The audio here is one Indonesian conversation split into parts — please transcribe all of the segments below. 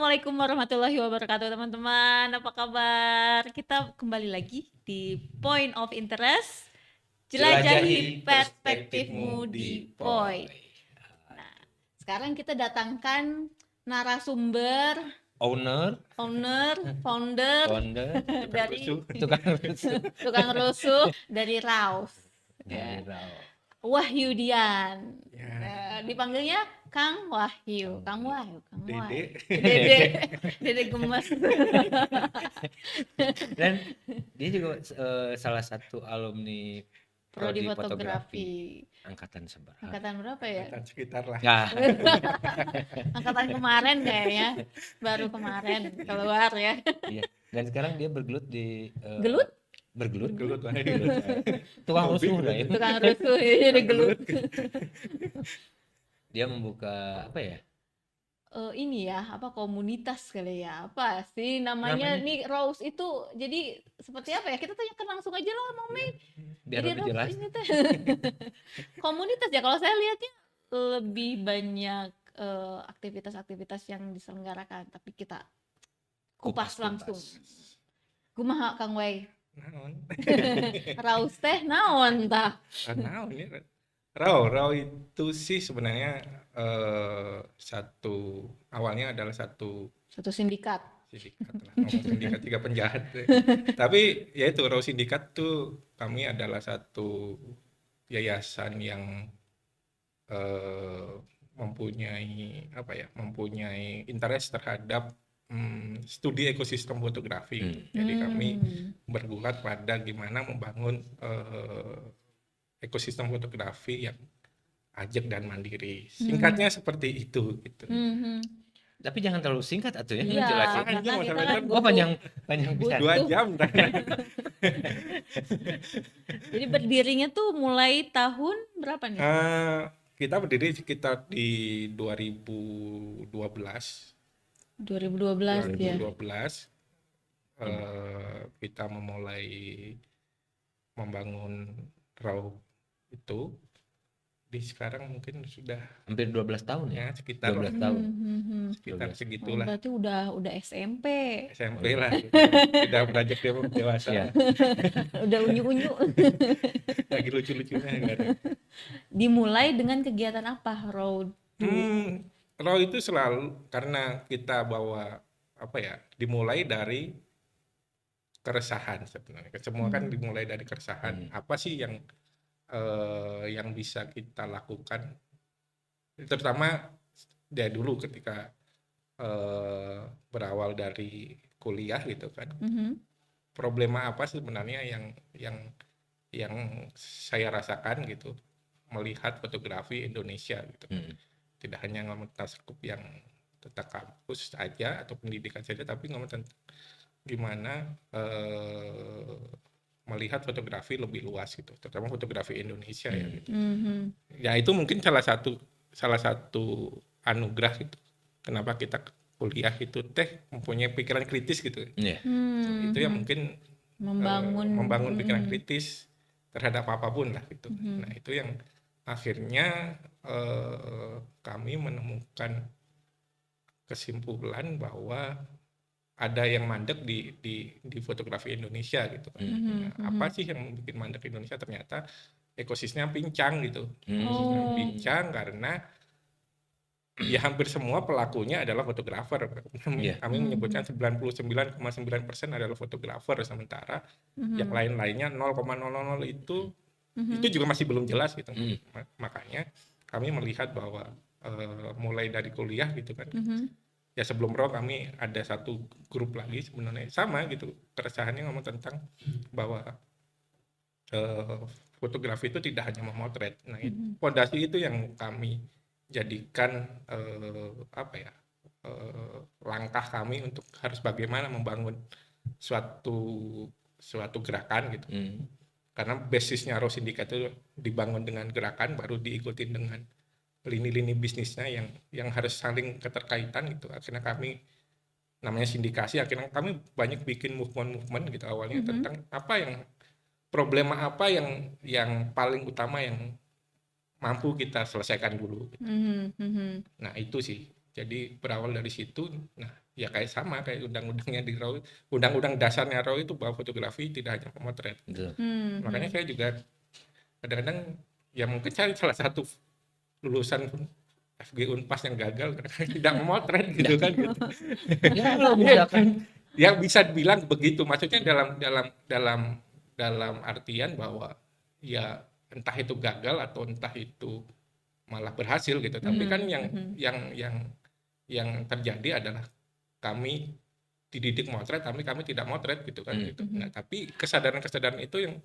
Assalamualaikum warahmatullahi wabarakatuh teman-teman, apa kabar? Kita kembali lagi di Point of Interest, jelajahi perspektifmu di Point. Nah, sekarang kita datangkan narasumber, Owner, founder founder, dari tukang rusuh tukang rusuh dari Raus, dari ya. Rao. Wahyudian. Ya. Dipanggilnya Kang Wahyu. Kang Wahyu. Dede. Dede gemes. Dan dia juga salah satu alumni Prodi Prodi fotografi. angkatan seberapa? Angkatan berapa ya? Angkatan sekitar lah. Nah, Angkatan kemarin kayaknya. Baru kemarin keluar ya. iya. Dan sekarang dia bergelut di Gelut? bergelut Gelut lah. tukang Hobi rusuh lah ya. Tukang rusuh jadi gelut. Dia membuka apa ya? Ini ya, apa komunitas kali ya? Apa sih namanya? Nih Rose itu jadi seperti apa ya? Kita tanyakan langsung aja lah Mang Mei. Biar Jadi lebih Rose jelas. ini tuh komunitas ya, kalau saya lihatnya lebih banyak aktivitas-aktivitas yang diselenggarakan, tapi kita kupas langsung. Kumaha Kang Wei? Naon? Raus teh naon tah? Naon ya? Rao itu sih sebenarnya awalnya adalah satu Satu sindikat. sindikat lah, ngomong sindikat tiga penjahat. Tapi ya itu Rao Sindikat tuh kami adalah satu yayasan yang mempunyai interest terhadap studi ekosistem fotografi. Jadi kami bergulat pada gimana membangun ekosistem fotografi yang ajak dan mandiri. Singkatnya seperti itu gitu. Tapi jangan terlalu singkat atuh ya. Iya, Jelasin. karena kita masalah kan kan Oh, panjang bisa. 2 jam. Jadi berdirinya tuh mulai tahun berapa nih? Kita berdiri sekitar di 2012. 2012 ya. 2012 kita memulai membangun RAW itu. Di sekarang mungkin sudah Hampir 12 tahun ya. ya sekitar 12 tahun. sekitar 12. segitulah. Berarti udah SMP. SMP lah. Tidak beranjak dewasa. Iya. Udah unyu-unyu. Lagi lucu-lucunya enggak ada. Dimulai dengan kegiatan apa, Road? RAW itu selalu karena kita bawa dimulai dari keresahan sebenarnya. Semua kan dimulai dari keresahan. Apa sih yang bisa kita lakukan, terutama dari dulu ketika berawal dari kuliah gitu kan. Problema apa sebenarnya yang saya rasakan gitu melihat fotografi Indonesia gitu. Tidak hanya ngomong tentang skup yang tentang kampus aja atau pendidikan saja, tapi ngomong tentang gimana melihat fotografi lebih luas gitu, terutama fotografi Indonesia ya gitu. Ya itu mungkin salah satu anugerah gitu. Kenapa kita kuliah itu mempunyai pikiran kritis gitu. Itu yang mungkin membangun pikiran kritis terhadap apapun lah gitu. Nah itu yang akhirnya kami menemukan kesimpulan bahwa ada yang mandek di fotografi Indonesia gitu. Apa sih yang bikin mandek Indonesia? Ternyata ekosistemnya pincang gitu. Pincang karena ya hampir semua pelakunya adalah fotografer. Kami menyebutkan 99,9% adalah fotografer, sementara yang lain-lainnya 0,000 itu juga masih belum jelas gitu. Makanya kami melihat bahwa mulai dari kuliah gitu kan. Ya sebelum RAW kami ada satu grup lagi sebenarnya sama gitu, keresahannya ngomong tentang bahwa fotografi itu tidak hanya memotret. Nah, fondasi itu yang kami jadikan langkah kami untuk harus bagaimana membangun suatu gerakan gitu. Karena basisnya RAW Sindikat itu dibangun dengan gerakan, baru diikutin dengan lini-lini bisnisnya yang harus saling keterkaitan gitu. Akhirnya kami namanya sindikasi, akhirnya kami banyak bikin movement gitu awalnya tentang problema apa yang paling utama yang mampu kita selesaikan dulu gitu. Nah itu sih, jadi berawal dari situ. Nah ya kayak sama kayak undang-undangnya di RAW, undang-undang dasarnya RAW itu bahwa fotografi tidak hanya memotret. Betul. Makanya saya juga kadang-kadang ya mungkin saya salah satu lulusan FG Unpas yang gagal karena tidak memotret gitu kan gitu. Ya kalau misalkan Ya bisa dibilang begitu, maksudnya dalam artian bahwa ya entah itu gagal atau entah itu malah berhasil gitu. Tapi kan yang terjadi adalah kami dididik motret, tapi kami tidak motret gitu kan gitu. Nah, tapi kesadaran-kesadaran itu yang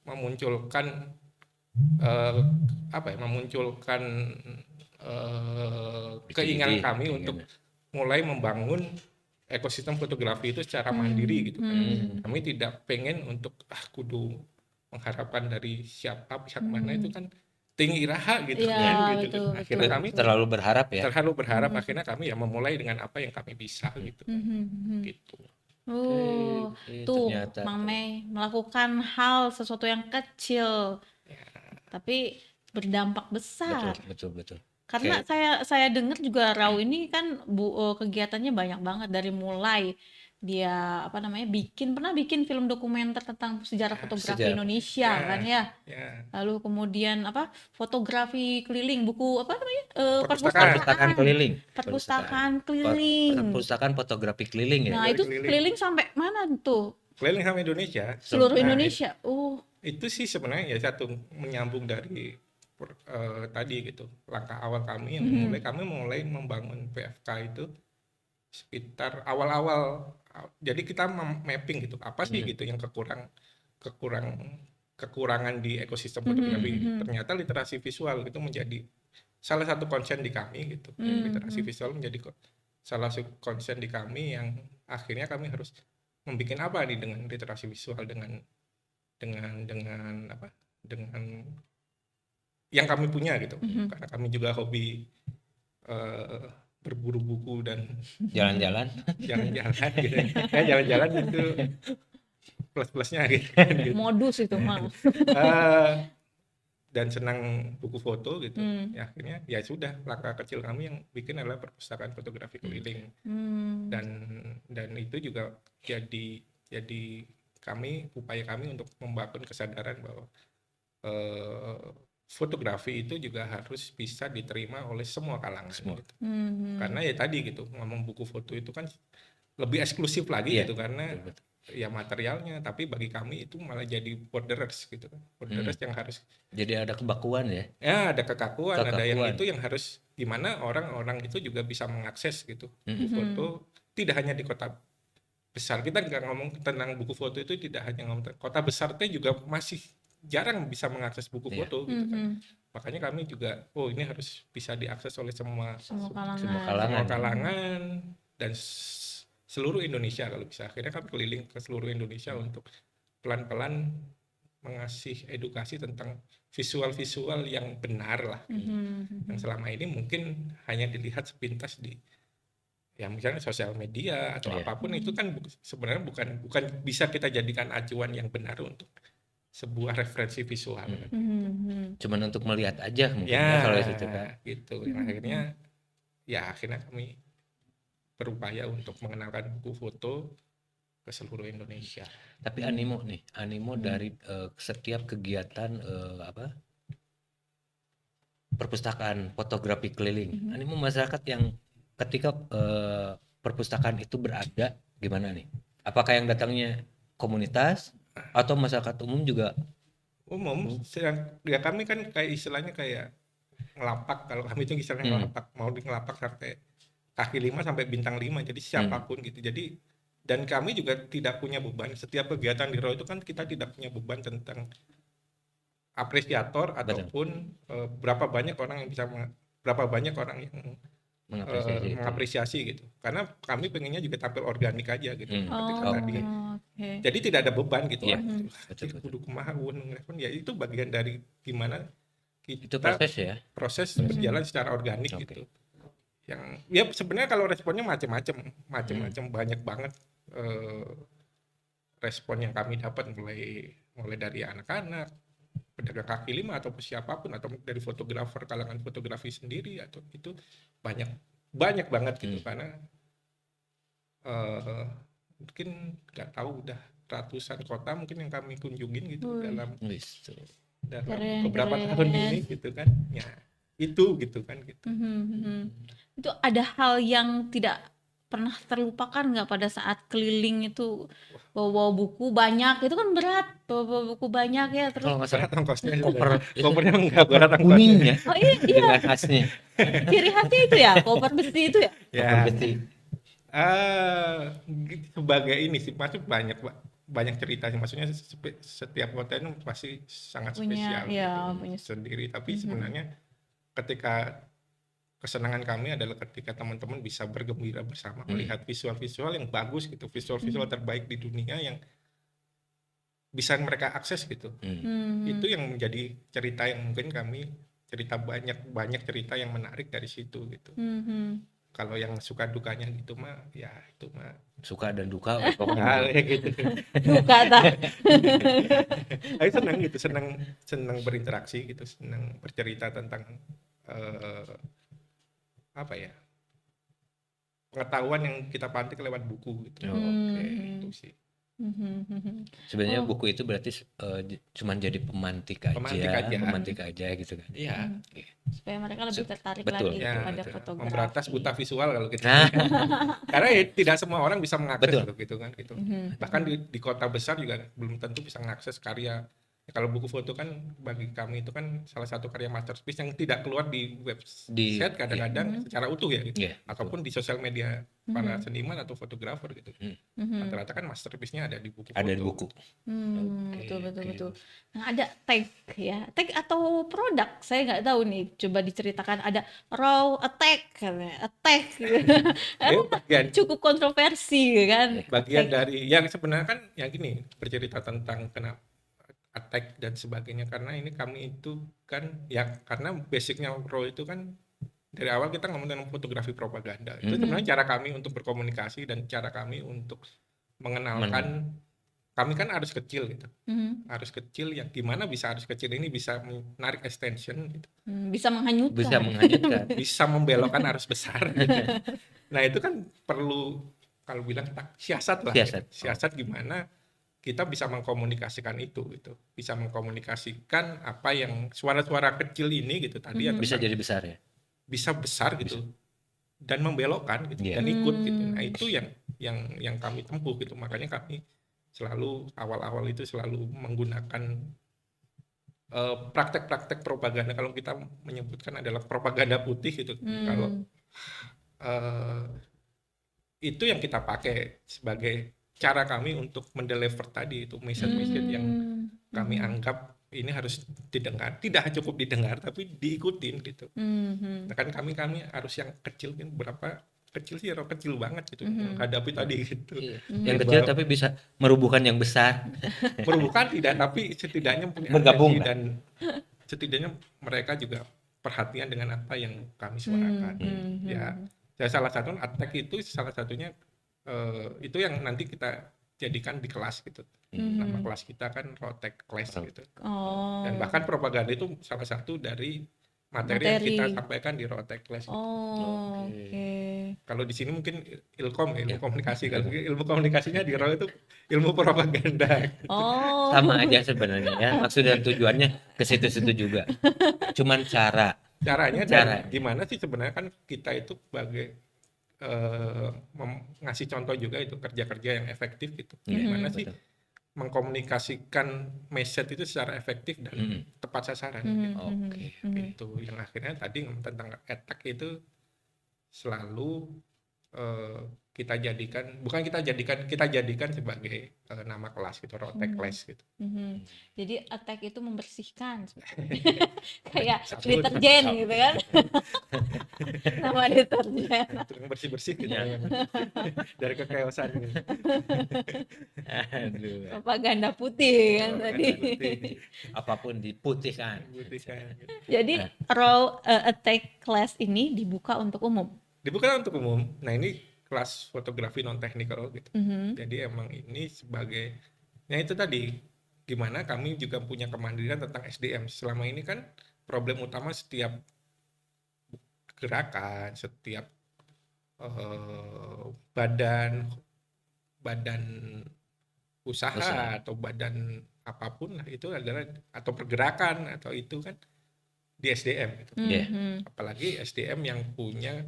memunculkan memunculkan keinginan kami untuk mulai membangun ekosistem fotografi itu secara mandiri gitu kan. Kami tidak pengen untuk kudu mengharapkan dari siapa pihak mana itu kan tinggi raha gitu Iya, kan gitu. betul, Akhirnya betul, kami terlalu berharap ya. terlalu berharap, akhirnya kami ya memulai dengan apa yang kami bisa gitu. Gitu. Oh, Oke, tuh ternyata Mang tuh. Mei melakukan hal sesuatu yang kecil, tapi berdampak besar. Betul. Karena saya dengar juga RAW ini kan kegiatannya banyak banget, dari mulai dia pernah bikin film dokumenter tentang sejarah fotografi sejarah. Indonesia kan ya. Ya. Lalu kemudian fotografi keliling, buku Perpustakaan keliling. perpustakaan keliling. Perpustakaan fotografi keliling ya. Nah, itu keliling sampai mana tuh? Keliling sama Indonesia. Seluruh Nah, Indonesia. itu sih sebenarnya ya satu menyambung dari tadi gitu, langkah awal kami yang kami mulai membangun PFK itu sekitar awal-awal. Jadi kita mapping gitu apa sih gitu yang kekurangan di ekosistem fotografi. Ternyata literasi visual itu menjadi salah satu concern di kami gitu. Literasi visual menjadi salah satu concern di kami yang akhirnya kami harus membuat apa nih dengan literasi visual dengan yang kami punya gitu. Karena kami juga hobi berburu buku dan Jalan-jalan. gitu. Ya jalan-jalan itu plus-plusnya gitu. Modus itu mah. Dan senang buku foto gitu. Ya akhirnya ya sudah, langkah kecil kami yang bikin adalah perpustakaan fotografi keliling. Dan itu juga jadi upaya kami untuk membangun kesadaran bahwa fotografi itu juga harus bisa diterima oleh semua kalangan gitu. Karena ya tadi gitu, ngomong buku foto itu kan lebih eksklusif lagi gitu, karena ya materialnya, tapi bagi kami itu malah jadi borderers gitu kan. Borderers yang harus jadi ada kebakuan ya. Ya, ada kekakuan, ada yang itu yang harus gimana orang-orang itu juga bisa mengakses gitu. Buku foto tidak hanya di kota besar. Kita nggak ngomong tentang buku foto itu tidak hanya ngomong kota besar, itu juga masih jarang bisa mengakses buku foto gitu kan. Makanya kami juga ini harus bisa diakses oleh semua kalangan dan seluruh Indonesia kalau bisa. Akhirnya kami keliling ke seluruh Indonesia untuk pelan-pelan mengasih edukasi tentang visual-visual yang benar lah. Yang selama ini mungkin hanya dilihat sepintas di ya misalnya sosial media atau apapun, itu kan sebenarnya bukan bisa kita jadikan acuan yang benar untuk sebuah referensi visual. Cuman untuk melihat aja mungkin ya kalau itu kan. Gitu. Akhirnya kami berupaya untuk mengenalkan buku foto ke seluruh Indonesia. Tapi animo dari setiap kegiatan perpustakaan fotografi keliling, animo masyarakat yang ketika perpustakaan itu berada gimana nih? Apakah yang datangnya komunitas atau masyarakat umum juga? Ya kami kan kayak istilahnya kayak ngelapak, kalau kami itu istilahnya ngelapak, mau di ngelapak sampai kaki 5 sampai bintang 5, jadi siapapun gitu. Jadi dan kami juga tidak punya beban. Setiap kegiatan di RAW itu kan kita tidak punya beban tentang apresiator ataupun berapa banyak orang yang mengapresiasi gitu. Karena kami pengennya juga tampil organik aja gitu. Jadi tidak ada beban gitu. Kudu kumaha ya itu bagian dari gimana kita proses berjalan secara organik gitu. Yang ya sebenarnya kalau responnya macam-macam banyak banget respon yang kami dapat, mulai dari anak-anak, pedagang kaki 5 atau siapapun, atau dari fotografer, kalangan fotografi sendiri, atau itu banyak banget gitu. Karena eh, mungkin nggak tahu udah ratusan kota mungkin yang kami kunjungin gitu Wih. dalam Wis, tuh. Keren, beberapa keren. tahun ini gitu kan. Ya, itu gitu kan gitu. Itu ada hal yang tidak pernah terlupakan nggak pada saat keliling itu, bawa buku banyak, itu kan berat, bawa buku banyak ya, terus Kalau nggak salah Berat ongkosnya koper kopernya enggak berat ongkosnya. kuningnya oh iya dengan khasnya ciri khasnya itu ya, koper besi itu ya. Ya, koper besi. sebagai ini sih masih banyak cerita sih, maksudnya setiap kota itu pasti sangat Punya, spesial ya, gitu, punya. sendiri. Tapi sebenarnya ketika kesenangan kami adalah ketika teman-teman bisa bergembira bersama melihat visual-visual yang bagus gitu, visual-visual terbaik di dunia yang bisa mereka akses gitu. Itu yang menjadi cerita yang mungkin kami cerita banyak cerita yang menarik dari situ gitu. Kalau yang suka dukanya gitu mah ya itu mah Suka dan duka hal pokoknya. gitu. Duka tak. Tapi senang gitu, senang berinteraksi gitu, senang bercerita tentang apa ya, pengetahuan yang kita pantik lewat buku gitu. Oke. Itu sih. Sebenarnya Oh. buku itu berarti cuman jadi pemantik aja gitu kan. Iya. Supaya mereka lebih tertarik Betul. lagi Ya, kepada betul. fotografi. Memberantas buta visual kalau gitu. Nah, Karena ya, tidak semua orang bisa mengakses Betul. gitu kan gitu. Bahkan di kota besar juga belum tentu bisa mengakses karya. Ya, kalau buku foto kan bagi kami itu kan salah satu karya masterpiece yang tidak keluar di website kadang-kadang secara utuh ya gitu. Iya, Ataupun di sosial media para seniman atau fotografer gitu. Rata-rata kan masterpiece-nya ada di buku ada foto. di buku. Betul. Nah, ada tag ya, tag atau produk, saya nggak tahu nih. Coba diceritakan, ada raw attack, attack, Itu bagian cukup kontroversi kan? bagian dari yang sebenarnya kan yang gini, bercerita tentang kenapa attack dan sebagainya, karena ini kami itu kan ya karena basicnya raw itu kan dari awal kita ngomong tentang fotografi propaganda. Itu sebenarnya cara kami untuk berkomunikasi dan cara kami untuk mengenalkan. Kami kan arus kecil gitu, arus kecil yang gimana bisa arus kecil ini bisa menarik extension gitu, Bisa menghanyutkan. Bisa menghanyutkan. bisa membelokkan arus besar gitu. Nah itu kan perlu, kalau bilang siasat lah, Siasat. gitu. Siasat gimana kita bisa mengkomunikasikan itu gitu, bisa mengkomunikasikan apa yang suara-suara kecil ini gitu tadi ya, Bisa tentang jadi besar ya. bisa besar gitu dan membelokkan gitu Iya. dan ikut gitu. Nah itu yang kami tempuh gitu, makanya kami selalu awal-awal itu selalu menggunakan praktek-praktek propaganda. Kalau kita menyebutkan adalah propaganda putih gitu. Kalau itu yang kita pakai sebagai cara kami untuk mendeliver tadi itu message-message yang kami anggap ini harus didengar, tidak cukup didengar tapi diikutin gitu. Nah, kan kami harus yang kecil kan, berapa kecil sih, kecil banget gitu menghadapi tadi gitu. Yang kecil tapi bisa merubuhkan yang besar. Merubuhkan tidak, tapi setidaknya punya Bergabung atensi dan setidaknya mereka juga perhatian dengan apa yang kami suarakan. Ya salah satu attack itu salah satunya itu yang nanti kita jadikan di kelas gitu. Nama kelas kita kan Rotek Class gitu. Dan bahkan propaganda itu salah satu dari materi yang kita sampaikan di Rotek Class gitu. Kalau di sini mungkin ilkom, ilmu komunikasi. Kalau ilmu komunikasinya di RO itu ilmu propaganda. Sama aja sebenarnya ya. Maksud dan tujuannya ke situ-situ juga. Cuman Caranya dan gimana sih sebenarnya kan kita itu sebagai ngasih contoh juga itu kerja-kerja yang efektif gitu. Gimana sih mengkomunikasikan message itu secara efektif dan tepat sasaran gitu. Itu yang akhirnya tadi tentang attack itu selalu kita jadikan sebagai nama kelas gitu, Rotek Class gitu. Jadi attack itu membersihkan kayak deterjen gitu kan. Nama deterjen Yang bersih-bersih gitu dari kekeosan gitu. Aduh. propaganda putih kan tadi. Apapun diputihkan. Gitu. Jadi raw attack class ini dibuka untuk umum. Dibuka untuk umum. Nah ini kelas fotografi non technical gitu. Jadi emang ini sebagai, ya itu tadi gimana kami juga punya kemandirian tentang SDM. Selama ini kan problem utama setiap gerakan, setiap badan badan Usaha. usaha atau badan apapun lah itu adalah atau pergerakan atau itu kan di SDM gitu. Iya. Apalagi SDM yang punya,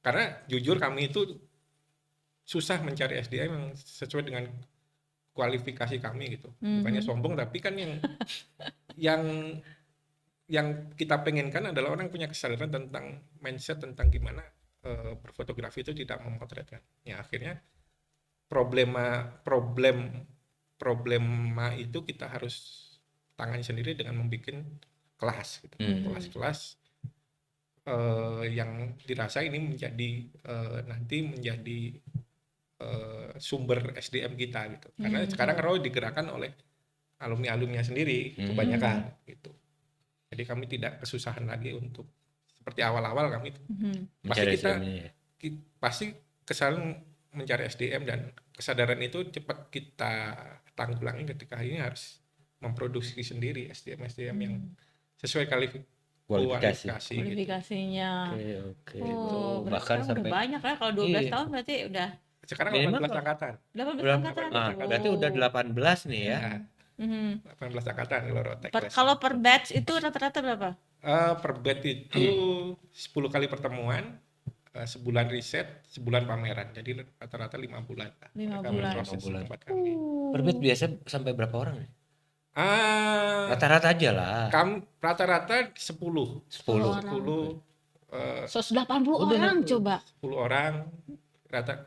karena jujur kami itu susah mencari SDM yang sesuai dengan kualifikasi kami gitu. Bukannya sombong, tapi kan yang yang kita pengenkan adalah orang yang punya kesadaran tentang mindset tentang gimana berfotografi itu tidak memotret kan. Ya akhirnya problema itu kita harus tangani sendiri dengan membuat kelas gitu. Kelas-kelas yang dirasa ini menjadi nanti menjadi sumber SDM kita gitu. Karena sekarang RAW digerakkan oleh alumni-alumninya sendiri kebanyakan gitu. Jadi kami tidak kesusahan lagi untuk seperti awal-awal kami pasti Mencari kita SDM-nya ya. pasti kesalahan mencari SDM dan kesadaran itu cepat kita tanggulangi ketika ini harus memproduksi sendiri SDM yang sesuai kualifikasi gitu. Kualifikasinya. Oke. Oh, berarti Bahkan sekarang sampai udah banyak ya, kalau 12 Iya. tahun berarti udah Sekarang Minimal 18 angkatan. 18 angkatan. berarti udah 18 nih ya. Ya, 18 angkatan kalau Rotek. Kalau per batch itu rata-rata berapa? Per batch itu 10 kali pertemuan, sebulan riset, sebulan pameran. Jadi rata-rata 5 bulan. 5 Kami bulan. proses 5 bulan. tempat kami. Per batch biasa sampai berapa orang nih? Ah, Rata-rata aja lah. rata-rata 10. 10. 10 180 orang coba. 10 orang.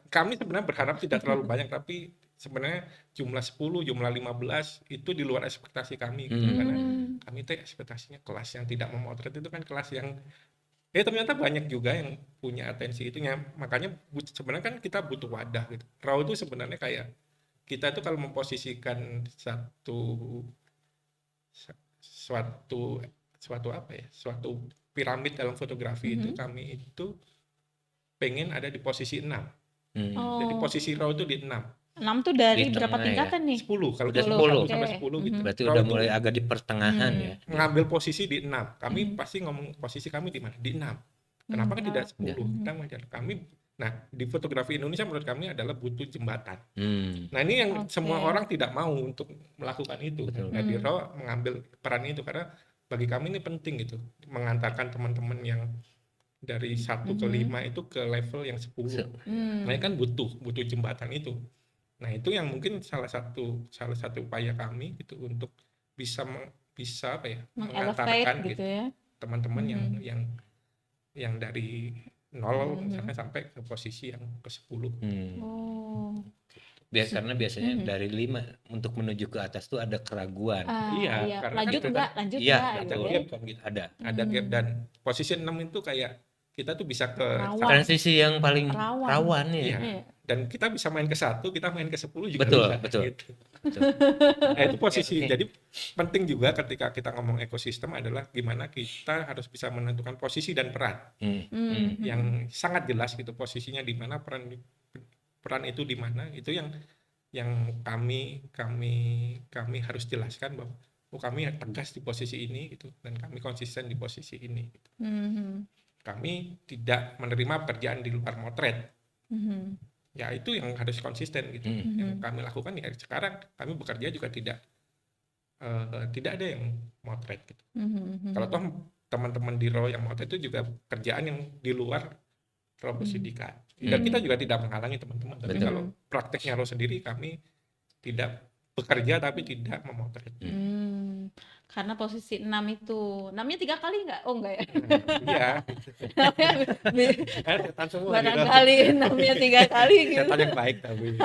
Kami sebenarnya berharap tidak terlalu banyak, tapi sebenarnya jumlah 10, jumlah 15 itu di luar ekspektasi kami gitu. Karena kami tuh ekspektasinya kelas yang tidak memotret itu kan kelas yang ternyata banyak juga yang punya atensi itu. Makanya sebenarnya kan kita butuh wadah gitu. RAW itu sebenarnya kayak kita tuh kalau memposisikan suatu piramid dalam fotografi itu, kami itu pengen ada di posisi 6. Jadi posisi RAW itu di 6. 6 tuh dari Di berapa tengah tingkatan nih? 10 kalau Udah 10 10. sampai Oke. 10 gitu. Berarti RAW udah itu mulai agak di pertengahan ya. ngambil posisi di 6. Kami pasti ngomong posisi kami di mana? Di 6. Kenapa kan tidak 10? Kita mengejar kami. Nah, di fotografi Indonesia menurut kami adalah butuh jembatan. Nah, ini yang semua orang tidak mau untuk melakukan itu. Nah, di RAW mengambil peran itu karena bagi kami ini penting gitu, mengantarkan teman-teman yang dari 1 ke 5 itu ke level yang 10. Nah, kan butuh jembatan itu. Nah, itu yang mungkin salah satu upaya kami gitu untuk bisa mengantarkan Elevate gitu ya. teman-teman yang dari 0 misalnya sampai ke posisi yang ke 10. Oh. Karena biasanya dari 5 untuk menuju ke atas tuh ada keraguan. Iya, karena Lanjut kan enggak? Lanjut Iya, enggak? ada Gitu ya. gap kan gitu. Ada gap, dan posisi 6 itu kayak kita tuh bisa ke Rawan. Transisi yang paling Rawan. rawan ya. Iya. Iya. Dan kita bisa main ke 1, kita main ke 10 juga Betul, bisa. betul. Gitu. Nah, itu posisi. Oke. Jadi penting juga ketika kita ngomong ekosistem adalah gimana kita harus bisa menentukan posisi dan peran yang sangat jelas gitu, posisinya di mana, peran itu di mana. Itu yang kami harus jelaskan bahwa kami tegas di posisi ini gitu, dan kami konsisten di posisi ini gitu. Kami tidak menerima pekerjaan di luar motret. Ya itu yang harus konsisten gitu. Yang kami lakukan ya sekarang kami bekerja juga tidak ada yang motret gitu. Kalau toh teman-teman di RAW yang motret itu juga kerjaan yang di luar RAW bersindikat. Dan kita juga tidak menghalangi teman-teman. Tapi Betul. kalau prakteknya RAW sendiri, kami tidak bekerja tapi tidak memotret. Karena posisi 6 itu. 6-nya 3 kali enggak? Oh enggak ya. Iya. Setan semua gitu. Barangkali 6-nya 3 kali gitu. Setan yang baik tapi.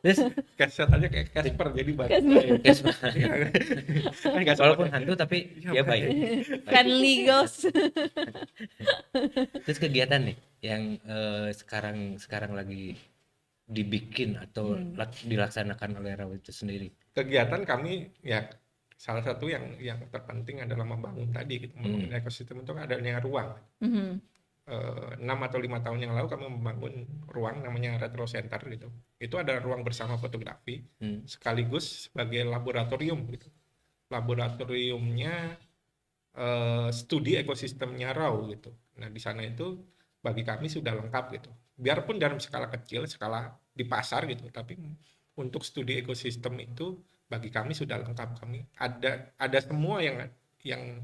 Terus Setannya kayak Casper jadi baik. walaupun hantu tapi ya baik. Friendly ghost. Terus kegiatan nih yang sekarang lagi dibikin atau dilaksanakan oleh RAW itu sendiri. Kegiatan kami ya salah satu yang terpenting adalah membangun tadi gitu, membangun ekosistem itu adanya ruang. 6 atau 5 tahun yang lalu kami membangun ruang namanya Retro Center gitu. Itu ada ruang bersama fotografi sekaligus sebagai laboratorium gitu. Laboratoriumnya studi ekosistemnya RAW gitu. Nah, di sana itu bagi kami sudah lengkap gitu. Biarpun dalam skala kecil, skala di pasar gitu, tapi untuk studi ekosistem itu bagi kami sudah lengkap. Kami ada semua yang Yang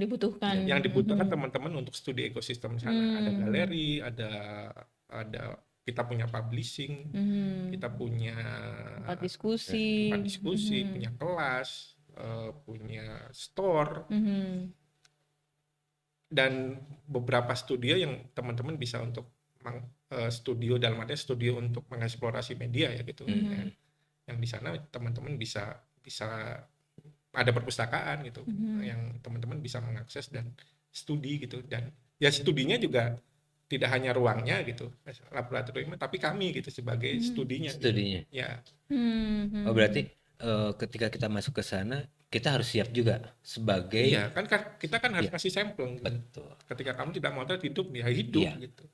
dibutuhkan. yang dibutuhkan teman-teman untuk studi ekosistem sana. Ada galeri, ada kita punya publishing, kita punya Tempat diskusi. punya kelas, punya store, dan beberapa studio yang teman-teman bisa untuk studio dalam artinya studio untuk mengeksplorasi media ya gitu. Yang di sana teman-teman bisa ada perpustakaan gitu, yang teman-teman bisa mengakses dan studi gitu. Dan ya studinya juga tidak hanya ruangnya gitu, laboratorium, tapi kami gitu sebagai studinya. Studinya. Ya. Oh berarti ketika kita masuk ke sana kita harus siap juga sebagai Iya, kan kita kan harus kasih sampel. Gitu. betul. Ketika kamu tidak motret hidup, ya hidup Iya. gitu.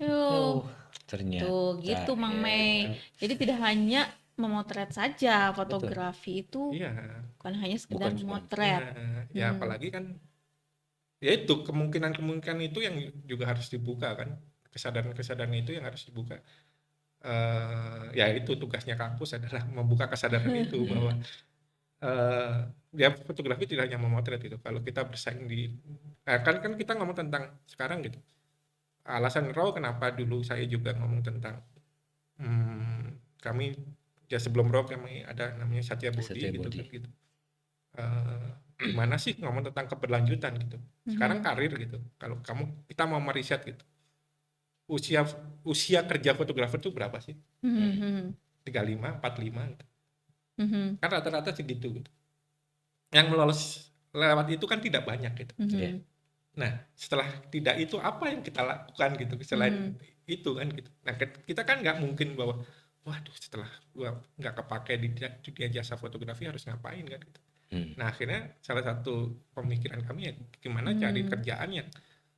Oh, ternyata. Tuh gitu Mang Mei. Jadi tidak hanya memotret saja, fotografi itu Iya. bukan hanya sekedar Bukan cuma- memotret. Ya apalagi kan ya itu kemungkinan itu yang juga harus dibuka kan, kesadaran itu yang harus dibuka. Ya itu tugasnya kampus adalah membuka kesadaran itu bahwa ya fotografi tidak hanya memotret gitu. Kalau kita bersaing kan kita ngomong tentang sekarang gitu. Alasan RAW kenapa dulu saya juga ngomong tentang kami ya sebelum RAW kami ada namanya Satya Bodi gitu kan gitu. Gimana sih ngomong tentang keberlanjutan gitu. Sekarang karir gitu. Kalau kita mau meriset gitu. Usia kerja fotografer itu berapa sih? 35, 45 gitu. Kan rata-rata segitu gitu. Yang lewat itu kan tidak banyak gitu. Nah, setelah tidak itu apa yang kita lakukan gitu selain itu kan gitu. Nah, kita kan nggak mungkin bahwa waduh setelah gua nggak kepake di dunia jasa fotografi harus ngapain kan gitu. Nah, akhirnya salah satu pemikiran kami ya gimana cari kerjaan yang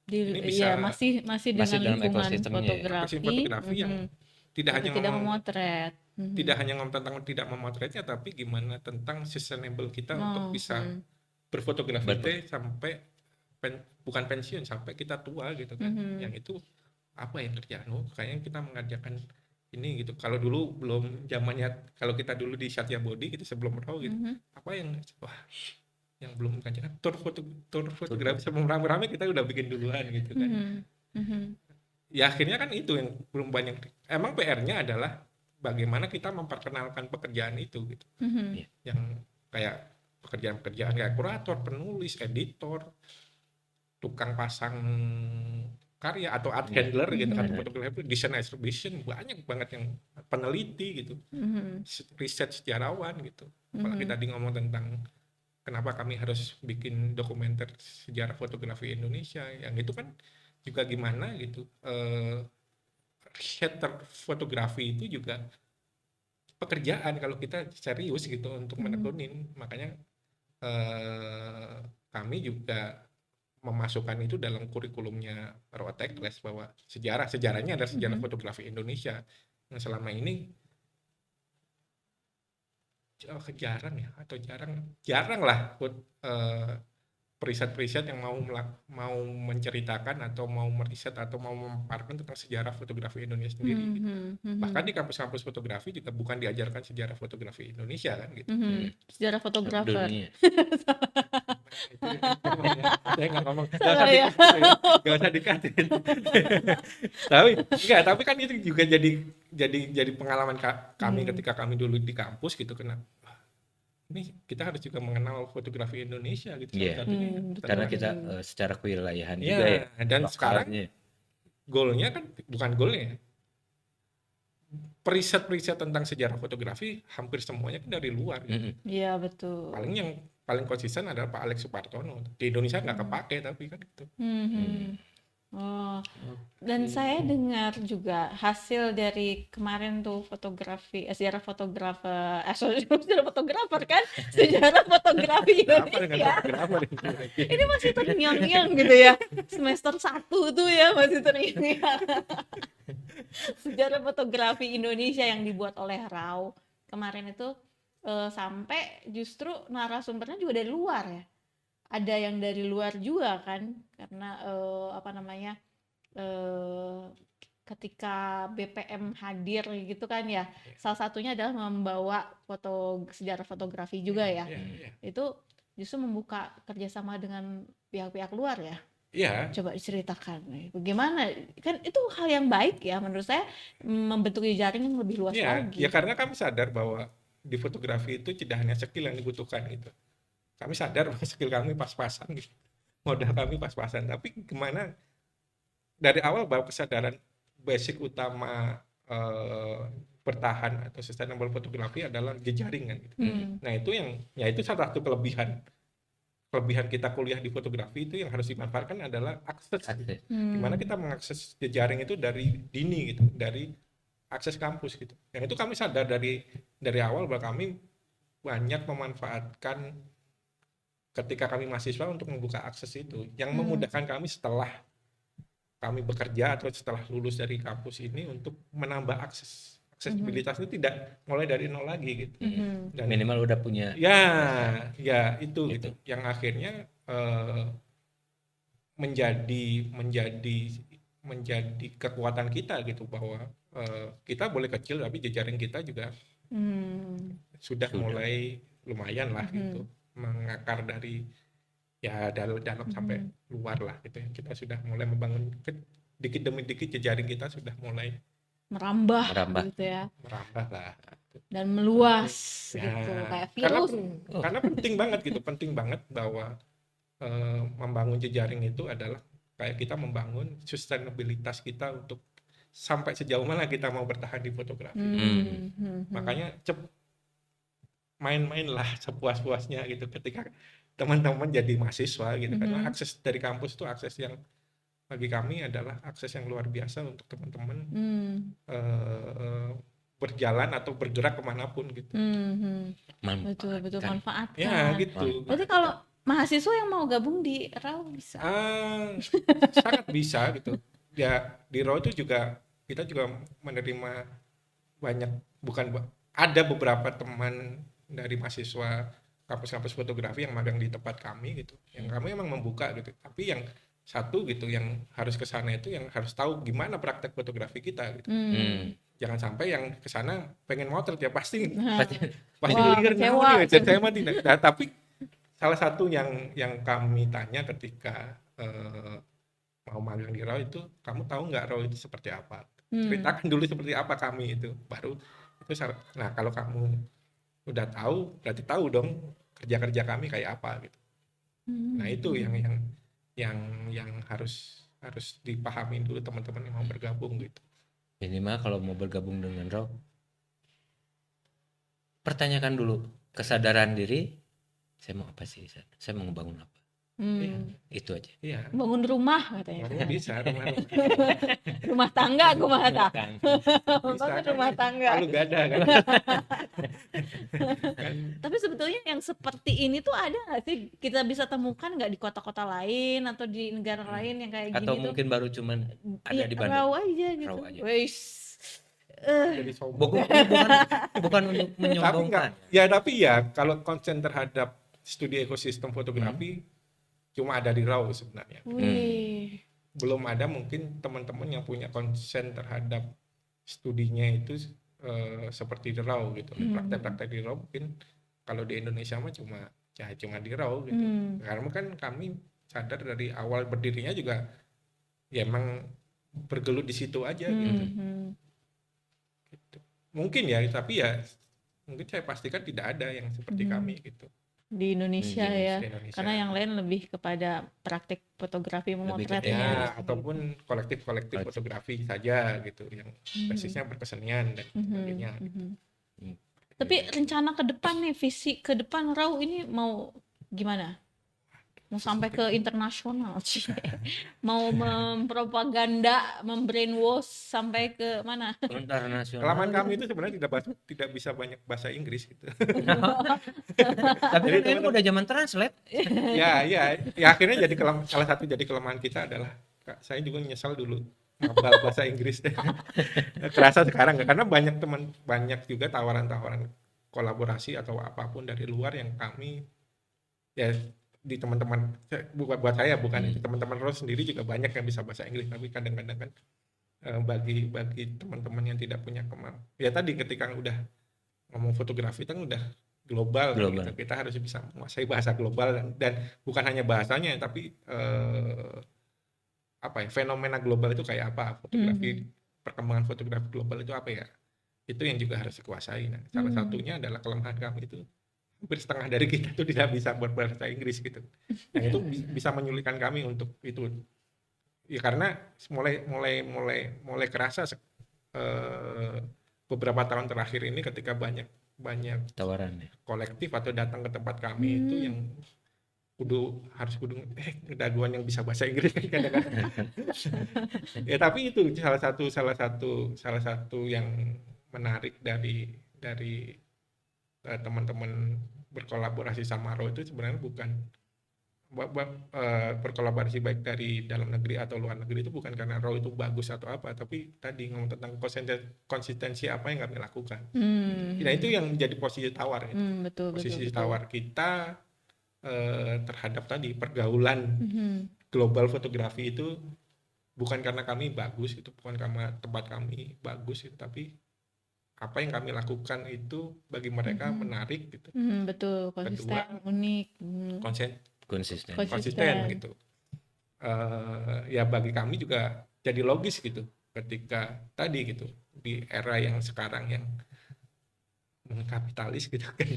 ini bisa masih dengan dalam lingkungan ekosistemnya, fotografi, yang tidak hanya tidak ngomong memotret. tidak hanya ngomong tentang tidak memotretnya, tapi gimana tentang sustainable kita untuk bisa berfotografi sampai bukan pensiun sampai kita tua gitu kan. Yang itu apa yang kerjaan? Kayaknya kita mengajarkan ini gitu. Kalau dulu belum zamannya, kalau kita dulu di Satya Bodi gitu sebelum RAW gitu, apa yang yang belum kan tour fotografi sebelum rame-rame kita udah bikin duluan gitu kan. Ya akhirnya kan itu yang belum banyak. Emang PR-nya adalah bagaimana kita memperkenalkan pekerjaan itu gitu. Yang kayak pekerjaan-pekerjaan kayak kurator, penulis, editor, tukang pasang karya atau art handler gitu kan, fotografer, desain exhibition, banyak banget yang peneliti gitu, riset sejarawan gitu. Apalagi tadi ngomong tentang kenapa kami harus bikin dokumenter sejarah fotografi Indonesia, yang itu kan juga gimana gitu. Riset fotografi itu juga pekerjaan kalau kita serius gitu untuk menekunin. Makanya kami juga memasukkan itu dalam kurikulumnya Roatekles bahwa sejarahnya adalah sejarah fotografi Indonesia yang selama ini jarang lah periset-periset yang mau menceritakan atau mau meriset atau mau memaparkan tentang sejarah fotografi Indonesia sendiri gitu. Bahkan di kampus-kampus fotografi juga bukan diajarkan sejarah fotografi Indonesia kan gitu. Sejarah fotografer. Saya nggak ngomong, Salah ya. nggak usah dikatin. Tapi kan itu juga jadi pengalaman kami ketika kami dulu di kampus gitu, kena ini kita harus juga mengenal fotografi Indonesia gitu. Karena kita secara kewilayahan ya, juga ya. Dan sekarang goalnya kan bukan goalnya. Periset tentang sejarah fotografi hampir semuanya kan dari luar. Iya betul. Paling konsisten adalah Pak Alex Supartono. Di Indonesia nggak kepake tapi kan gitu. Oh, dan saya dengar juga hasil dari kemarin tuh sejarah fotografer, sejarah fotografer kan, sejarah fotografi Indonesia. Ini masih terngiang-ngiang gitu ya, semester 1 tuh ya masih terngiang-ngiang. Sejarah fotografi Indonesia yang dibuat oleh RAW kemarin itu sampai justru narasumbernya juga dari luar ya. ada yang dari luar juga kan, karena apa namanya, eh, ketika BPM hadir gitu kan ya, salah satunya adalah membawa sejarah fotografi juga ya. Itu justru membuka kerjasama dengan pihak-pihak luar ya. Iya. Coba diceritakan bagaimana, kan itu hal yang baik ya menurut saya, membentuk jejaring yang lebih luas lagi. Ya karena kami sadar bahwa di fotografi itu tidak hanya skill yang dibutuhkan gitu. Kami sadar bahwa skill kami pas-pasan gitu. Modal kami pas-pasan, tapi gimana dari awal bahwa kesadaran basic utama bertahan atau sustainable fotografi adalah jejaring kan gitu. Nah, itu salah satu kelebihan kita kuliah di fotografi itu yang harus dimanfaatkan adalah akses. Dimana kita mengakses jejaring itu dari dini gitu, dari akses kampus gitu. Yang itu kami sadar dari awal bahwa kami banyak memanfaatkan ketika kami mahasiswa untuk membuka akses itu, yang memudahkan kami setelah kami bekerja atau setelah lulus dari kampus ini untuk menambah aksesibilitas itu tidak mulai dari nol lagi gitu. Dan minimal udah punya. Ya itu gitu. Yang akhirnya menjadi kekuatan kita gitu, bahwa kita boleh kecil tapi jejaring kita juga sudah mulai lumayan lah gitu, mengakar dari dalam sampai luar lah gitu. Kita sudah mulai membangun dikit demi dikit, jejaring kita sudah mulai merambah gitu ya, merambah lah dan meluas gitu kayak virus. Karena penting banget bahwa membangun jejaring itu adalah kayak kita membangun sustainabilitas kita untuk sampai sejauh mana kita mau bertahan di fotografi. Makanya main-mainlah sepuas-puasnya gitu ketika teman-teman jadi mahasiswa gitu, karena akses dari kampus itu akses yang bagi kami adalah akses yang luar biasa untuk teman-teman berjalan atau bergerak kemanapun gitu. Betul manfaatkan. Ya gitu. Berarti kalau mahasiswa yang mau gabung di RAW bisa? Sangat bisa gitu. Ya di RAW itu juga kita juga menerima banyak, ada beberapa teman dari mahasiswa kampus-kampus fotografi yang magang di tempat kami gitu, yang kami emang membuka gitu. Tapi yang satu gitu, yang harus ke sana itu yang harus tahu gimana praktek fotografi kita gitu. Jangan sampai yang ke sana pengen motret ya pasti liar kecewa tidak. Nah, tapi salah satu yang kami tanya ketika mau magang di RAW itu, kamu tahu nggak RAW itu seperti apa? Ceritakan dulu seperti apa kami itu, baru itu. Nah, kalau kamu udah tahu, berarti tahu dong kerja kami kayak apa gitu. Nah, itu yang harus dipahami dulu teman-teman yang mau bergabung gitu. Minimal kalau mau bergabung dengan RAW, pertanyakan dulu kesadaran diri, saya mau apa sih? Saya mau ngebangun apa? Itu aja. Bangun rumah katanya. Bisa rumah tangga aku mah tak. Rumah tangga. Kalau gak ada kan. Tapi sebetulnya yang seperti ini tuh ada nggak sih, kita bisa temukan nggak di kota-kota lain atau di negara lain yang kayak gini? Atau mungkin baru cuman ada di Bandung. RAW aja gitu. Jadi sombong. Bukan untuk menyombongkan. Tapi kalau konsen terhadap studi ekosistem fotografi cuma ada di RAW sebenarnya. Belum ada mungkin teman-teman yang punya konsen terhadap studinya itu seperti di RAW gitu. Praktek-praktek di RAW mungkin kalau di Indonesia mah cuma di RAW gitu. Karena kan kami sadar dari awal berdirinya juga ya emang bergelut di situ aja gitu. Mungkin ya, tapi ya mungkin saya pastikan tidak ada yang seperti kami gitu. Di Indonesia ya, karena yang lain lebih kepada praktik fotografi memotretnya ataupun kolektif fotografi saja gitu, yang basisnya berkesenian dan sebagainya. Tapi rencana ke depan nih, visi ke depan RAW ini mau gimana? Mau sampai ke internasional sih? Mau mempropaganda, membrainwash sampai ke mana? Internasional. Kelemahan kami itu sebenarnya tidak bisa banyak bahasa Inggris gitu. Tapi ini udah zaman translate. Ya akhirnya salah satu jadi kelemahan kita adalah, saya juga nyesal dulu ngabal bahasa Inggris deh. Terasa sekarang nggak, karena banyak juga tawaran-tawaran kolaborasi atau apapun dari luar yang kami ya di teman-teman, buat saya bukan itu, teman-teman Rose sendiri juga banyak yang bisa bahasa Inggris, tapi kadang-kadang kan bagi teman-teman yang tidak punya ya tadi ketika udah ngomong fotografi kan udah global. Gitu. Kita harus bisa menguasai bahasa global dan bukan hanya bahasanya, tapi fenomena global itu kayak apa, fotografi, perkembangan fotografi global itu apa ya, itu yang juga harus dikuasai. Nah, salah satunya adalah kelemahan kami itu hampir setengah dari kita itu tidak bisa berbahasa Inggris gitu. Yang itu bisa menyulitkan kami untuk itu. Ya karena mulai kerasa beberapa tahun terakhir ini ketika banyak tawaran ya. kolektif atau datang ke tempat kami itu yang harus kedaguan yang bisa bahasa Inggris kan kadang-kadang. Ya tapi itu salah satu yang menarik dari teman-teman berkolaborasi sama RAW itu sebenarnya bukan berkolaborasi baik dari dalam negeri atau luar negeri itu bukan karena RAW itu bagus atau apa, tapi tadi ngomong tentang konsistensi apa yang kami lakukan. Nah itu yang menjadi posisi tawar gitu. Posisi tawar kita terhadap tadi pergaulan global fotografi itu bukan karena kami bagus, itu bukan karena tempat kami bagus, itu tapi apa yang kami lakukan itu bagi mereka menarik gitu. Betul, konsisten, unik, konsisten gitu. Ya bagi kami juga jadi logis gitu ketika tadi gitu di era yang sekarang yang kapitalis gitu kan.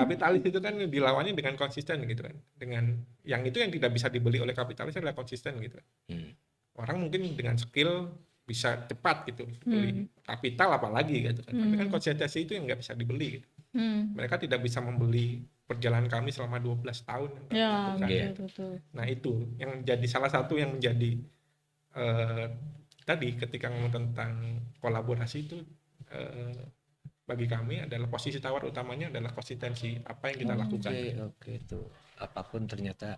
Kapitalis itu kan dilawannya dengan konsisten gitu kan. Dengan yang itu yang tidak bisa dibeli oleh kapitalis adalah konsisten gitu. Orang mungkin dengan skill bisa cepat gitu beli kapital apalagi gitu kan. Tapi kan konsistensi itu yang nggak bisa dibeli gitu. Mereka tidak bisa membeli perjalanan kami selama 12 tahun. Ya, betul. Nah itu yang jadi salah satu yang menjadi tadi ketika ngomong tentang kolaborasi itu bagi kami adalah posisi tawar utamanya adalah konsistensi apa yang kita lakukan. Oke, itu apapun ternyata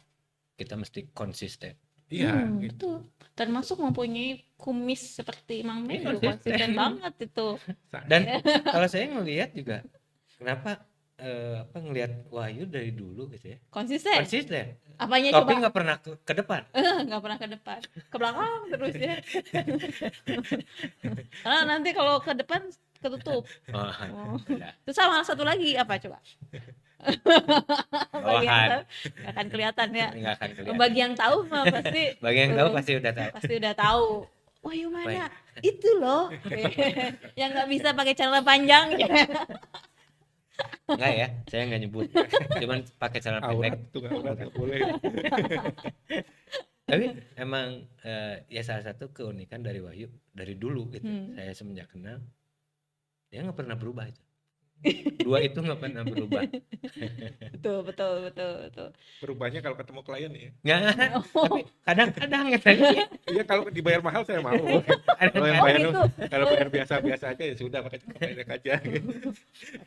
kita mesti konsisten. Iya, gitu. Termasuk mempunyai kumis seperti Mang Ben, konsisten banget itu. Dan kalau saya ngelihat juga, kenapa ngelihat Wahyu dari dulu gitu ya? Konsisten. Apanya Topi coba? nggak pernah ke depan. Nggak pernah ke depan, ke belakang terus ya. Karena nanti kalau ke depan ketutup. Terus sama satu lagi apa coba? Bagian nggak akan kelihatan ya. Bagi yang tahu mah pasti. Bagi yang tahu pasti udah tahu. Pasti udah tahu. Wahyu mana? Itu loh. Yang nggak bisa pakai celana panjang. Enggak ya, saya nggak nyebut. Cuman pakai celana pendek. Nggak boleh. Tapi emang ya salah satu keunikan dari Wahyu dari dulu gitu. Saya semenjak kenal dia nggak pernah berubah itu. Dua itu nggak pernah berubah. Betul. Berubahnya kalau ketemu klien ya. Tapi kadang-kadang ya tadi. Iya kalau dibayar mahal saya mau. Kalau bayar biasa-biasa aja ya sudah pakai pendek aja.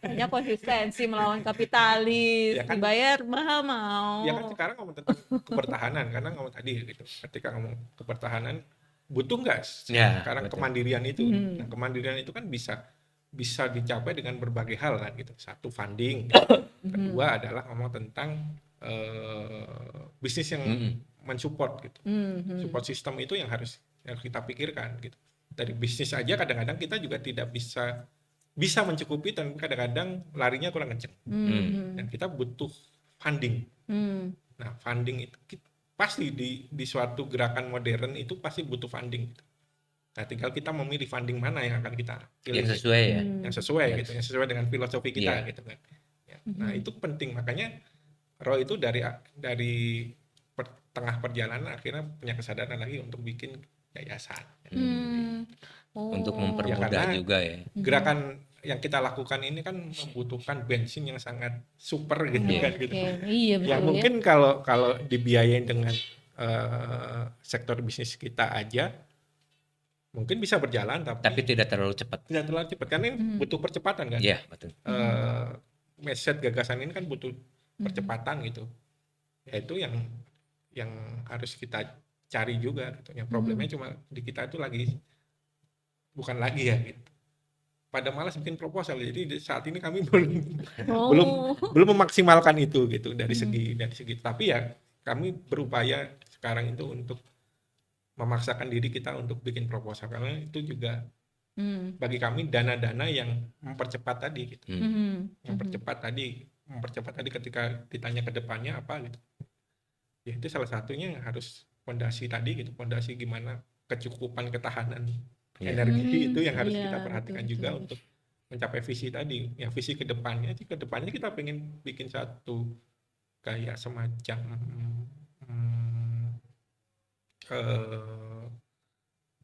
Katanya konsistensi melawan kapitalis, ya kan, dibayar mahal mau. Ya kan sekarang ngomong tentang kepertahanan karena ngomong tadi gitu. Ketika ngomong kepertahanan butuh nggak sekarang kemandirian itu. Nah kemandirian itu kan bisa dicapai dengan berbagai hal kan gitu. Satu funding, kedua adalah ngomong tentang bisnis yang mensupport gitu. Support system itu yang harus kita pikirkan gitu. Dari bisnis aja kadang-kadang kita juga tidak bisa mencukupi dan kadang-kadang larinya kurang kenceng. Dan kita butuh funding. Nah, funding itu pasti di suatu gerakan modern itu pasti butuh funding gitu. Nah, tinggal kita memilih funding mana yang akan kita pilih. Yang sesuai ya. Yang sesuai gitu, yang sesuai dengan filosofi kita gitu kan. Ya. Nah, itu penting makanya RAW itu dari tengah perjalanan akhirnya punya kesadaran lagi untuk bikin yayasan. Untuk mempermudah juga ya. Gerakan yang kita lakukan ini kan membutuhkan bensin yang sangat super gitu kan gitu. Iya, betul, yang mungkin kalau dibiayain dengan sektor bisnis kita aja mungkin bisa berjalan tapi tidak terlalu cepat. Tidak terlalu cepat karena ini butuh percepatan kan. Iya, betul. Mindset gagasan ini kan butuh percepatan gitu. Yaitu yang harus kita cari juga gitu. Yang problemnya cuma di kita itu bukan lagi ya gitu. pada malas bikin proposal. Jadi saat ini kami Oh. belum memaksimalkan itu gitu dari Hmm. segi. Tapi ya kami berupaya sekarang itu untuk memaksakan diri kita untuk bikin proposal, karena itu juga bagi kami dana-dana yang mempercepat tadi gitu. Mempercepat tadi ketika ditanya ke depannya apa gitu. Ya itu salah satunya yang harus fondasi tadi gitu, fondasi gimana kecukupan ketahanan energi itu yang harus kita Iya, perhatikan betul, juga betul. untuk mencapai visi tadi. Ya visi kedepannya kita pengen bikin satu kayak semacam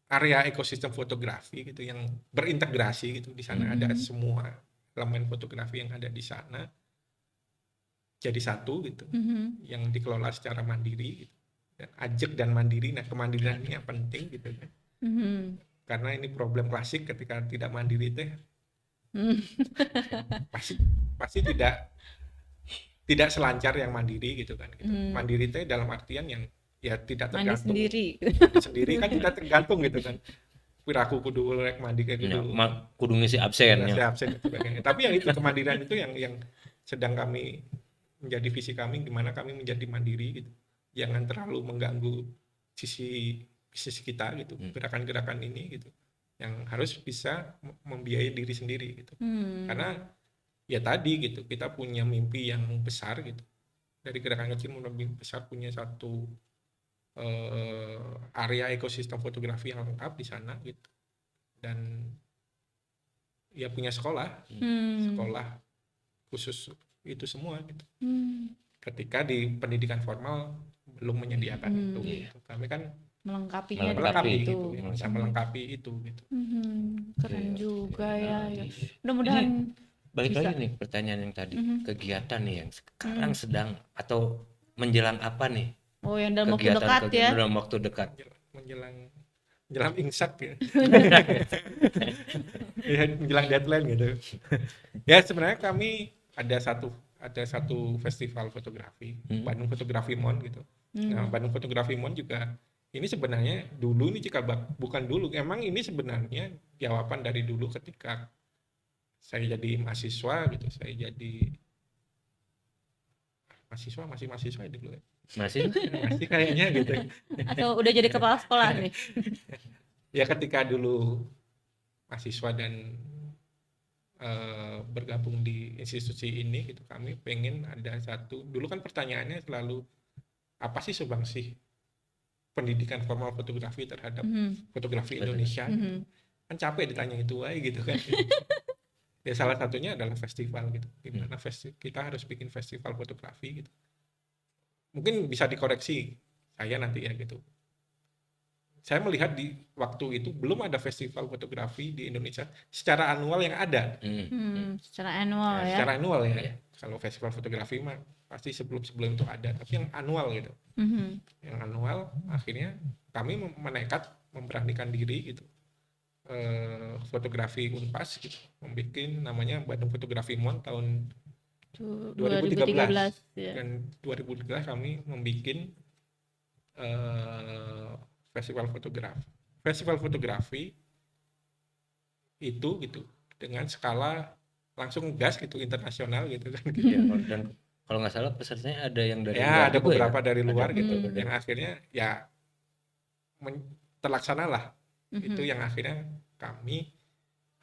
area ekosistem fotografi gitu yang berintegrasi gitu. Di sana ada semua elemen fotografi yang ada di sana jadi satu gitu, yang dikelola secara mandiri gitu. Dan ajak dan mandiri. Nah, kemandirian ini yang penting gitu kan. Karena ini problem klasik ketika tidak mandiri teh pasti tidak selancar yang mandiri gitu kan gitu. Mandiri teh dalam artian yang ya tidak Mandi tergantung sendiri. kan tidak tergantung gitu kan. Piraku kudu rek mandi kayak Ya, kudu kudu ngisi absen nasi ya. absen dan sebagainya. Tapi yang itu kemandirian itu yang sedang kami menjadi visi kami, gimana kami menjadi mandiri gitu. Jangan terlalu mengganggu sisi bisnis kita gitu, gerakan-gerakan ini gitu. Yang harus bisa membiayai diri sendiri gitu. Karena ya tadi gitu, kita punya mimpi yang besar gitu. Dari gerakan kecil menuju besar, punya satu area ekosistem fotografi yang lengkap di sana gitu. Dan ya punya sekolah khusus itu semua gitu. Ketika di pendidikan formal belum menyediakan itu gitu. Kami kan Melengkapinya melengkapi itu. gitu, yang bisa melengkapi itu gitu. Keren juga ya. Mudah-mudahan Balik bisa. lagi nih pertanyaan yang tadi, kegiatan nih yang sekarang sedang atau menjelang apa nih? Oh, yang dalam waktu Kegiatan dekat ya. dalam waktu dekat. menjelang imsak ya. Ya, menjelang deadline gitu. Ya sebenarnya kami ada satu festival fotografi, Bandung Fotografi Mon gitu. Nah, Bandung Fotografi Mon juga ini sebenarnya dulu nih bukan dulu, emang ini sebenarnya jawaban dari dulu ketika saya jadi mahasiswa gitu. Saya jadi masih mahasiswa ya dulu ya. Masih? Masih kayaknya gitu. Atau udah jadi kepala sekolah nih. Ya ketika dulu mahasiswa dan bergabung di institusi ini gitu, kami pengen ada satu, dulu kan pertanyaannya selalu apa sih sumbangsi pendidikan formal fotografi terhadap fotografi Indonesia gitu. Kan capek ditanya itu aja gitu kan. Ya salah satunya adalah festival gitu, gimana kita harus bikin festival fotografi gitu. Mungkin bisa dikoreksi saya nanti ya gitu. Saya melihat di waktu itu belum ada festival fotografi di Indonesia secara annual yang ada. Secara annual ya. Secara annual ya. Kalau festival fotografi mah pasti sebelum itu ada, tapi yang annual gitu. Yang annual akhirnya kami menekat memberanikan diri gitu. Fotografi Unpas gitu, membuat namanya Bandung Fotografi Mon tahun 2013 ya. Dan 2013 kami membuat festival fotografi itu gitu dengan skala langsung gas gitu, internasional gitu kan. Dan kalau nggak salah pesertanya ada yang dari Ya luar ada juga beberapa dari luar Ada gitu, beberapa. yang akhirnya ya terlaksana lah. Itu yang akhirnya kami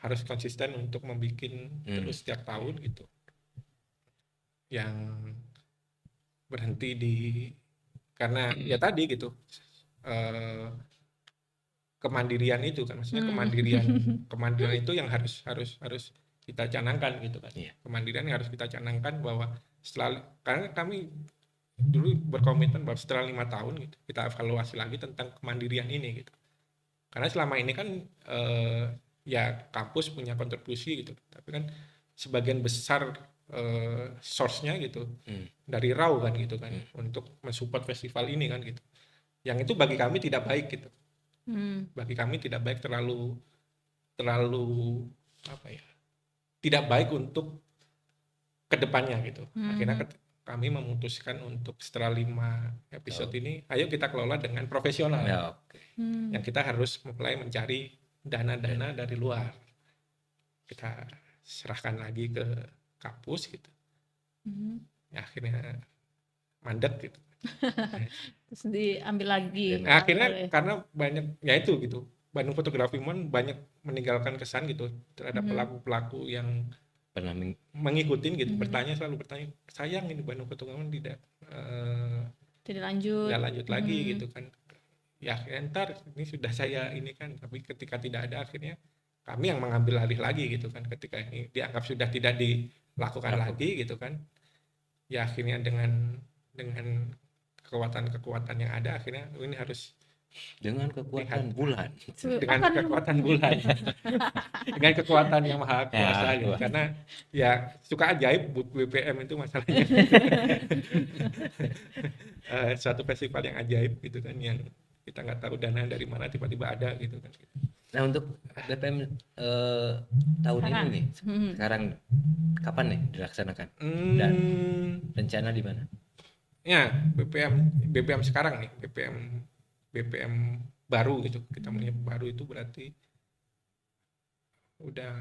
harus konsisten untuk membuat terus setiap tahun gitu. Yang berhenti karena ya tadi gitu, kemandirian itu kan, maksudnya kemandirian itu yang harus kita canangkan gitu kan. Kemandirian yang harus kita canangkan bahwa karena kami dulu berkomitmen bahwa setelah 5 tahun gitu kita evaluasi lagi tentang kemandirian ini gitu. Karena selama ini kan ya kampus punya kontribusi gitu, tapi kan sebagian besar source-nya gitu dari RAU kan gitu kan, untuk mensupport festival ini kan gitu. Yang itu bagi kami tidak baik gitu. Bagi kami tidak baik, terlalu apa ya? Tidak baik untuk kedepannya gitu. Akhirnya kami memutuskan untuk setelah 5 episode ini, ayo kita kelola dengan profesional. Yang kita harus mulai mencari dana-dana dari luar. kita serahkan lagi ke kampus gitu. Ya akhirnya mandek gitu. Terus diambil lagi. Nah, akhirnya karena banyak ya itu gitu, Bandung Photography Month banyak meninggalkan kesan gitu terhadap pelaku-pelaku yang Pernah mengikutin gitu, selalu bertanya, sayang ini Bandung Photography Month tidak lanjut. tidak lanjut lagi gitu kan. Ya ntar ini sudah saya ini kan, tapi ketika tidak ada akhirnya kami yang mengambil alih lagi gitu kan, ketika ini dianggap sudah tidak dilakukan lagi gitu kan. Ya akhirnya dengan kekuatan-kekuatan yang ada akhirnya ini harus dengan kekuatan bulan. dengan kekuatan bulan dengan kekuatan yang maha kuasa gitu. Karena ya suka ajaib BPM itu masalahnya. Suatu festival yang ajaib gitu kan, yang kita nggak tahu dana dari mana tiba-tiba ada gitu kan. Nah untuk BPM tahun ini nih, sekarang kapan nih dilaksanakan dan rencana di mana? Ya BPM sekarang nih, BPM baru gitu, kita melihat baru itu berarti udah